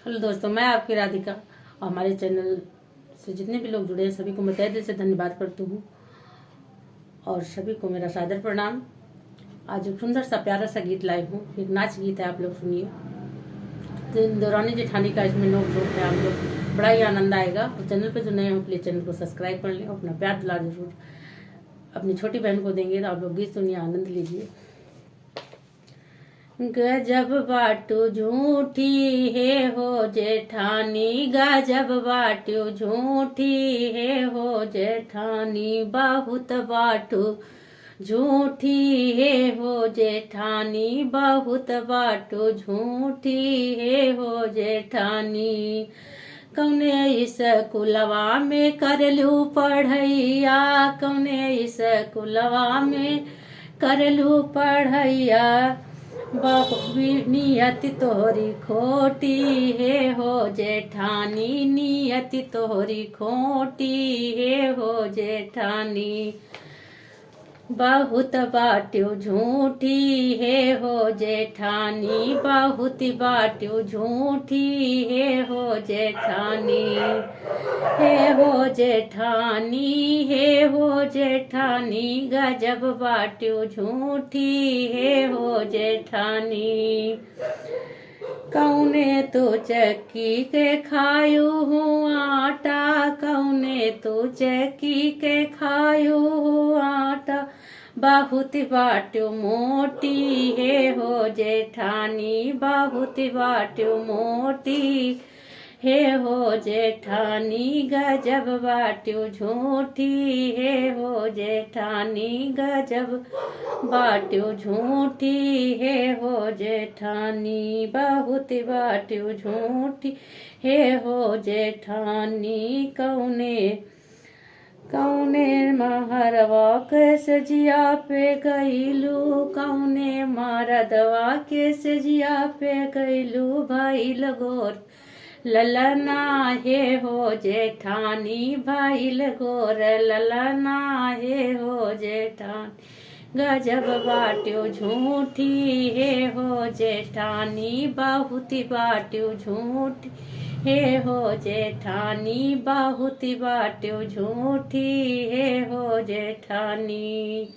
Hello दोस्तों, मैं आपकी राधिका और हमारे चैनल से जितने भी लोग जुड़े हैं सभी को मैं तहे दिल से धन्यवाद करती हूँ और सभी को मेरा सादर प्रणाम। आज एक सुंदर सा प्यारा सा गीत लाई हूँ, एक नाच गीत है, आप लोग सुनिए। दौरानी जेठानी का इसमें नोक झोंक है, आप लोग बड़ा ही आनंद आएगा। और चैनल पे जो नए हो प्लीज चैनल को सब्सक्राइब कर लें, अपना प्यार दुलार जरूर अपनी छोटी बहन को देंगे। तो आप लोग गीत सुनिए, आनंद लीजिए। गजब बाटू झूठी है हो जेठानी, गजब बाटू झूठी है हो जेठानी, बहुत बाटू झूठी है हो जेठानी, बहुत बाटू झूठी है हो जेठानी। कौने स्कूलवा में करलू पढ़ैया, कौने स्कूलवा में करलू पढ़ैया, नियति तोहरी खोटी है हो जेठानी, नियति तोहरी खोटी है हो जेठानी, बहुत बाट्यो झूठी है हो जेठानी, बहुत बाट्यो झूठी है हो जेठानी, है हो जेठानी, है हो जेठानी, गजब बाट्यो झूठी है हो जेठानी। कौने तो चक्की के खायू हूँ आटा, कौने तो चक्की के खायू हूँ आटा, बहुत बाट्यो मोटी है हो जेठानी, बहुत बाट्यो मोटी है हो जेठानी, गजब बाट्यो झूठी है हो जेठानी, गजब बाट्यो झूठी है हो जेठानी, बहुत बाट्यो झूठी है हो जेठानी। कौने महरवा के सजिया पे गईलू, कौने मरदवा के सजिया पे गईलू, भाई लगोर ललना है हो जेठानी, भाई लगोर ललना है हो जेठानी, गजब बाट्यो झूठी है हो जेठानी, बहुत बाट्यो झूठी है हो जेठानी, बहुत बाट्यो झूठी है हो जेठानी।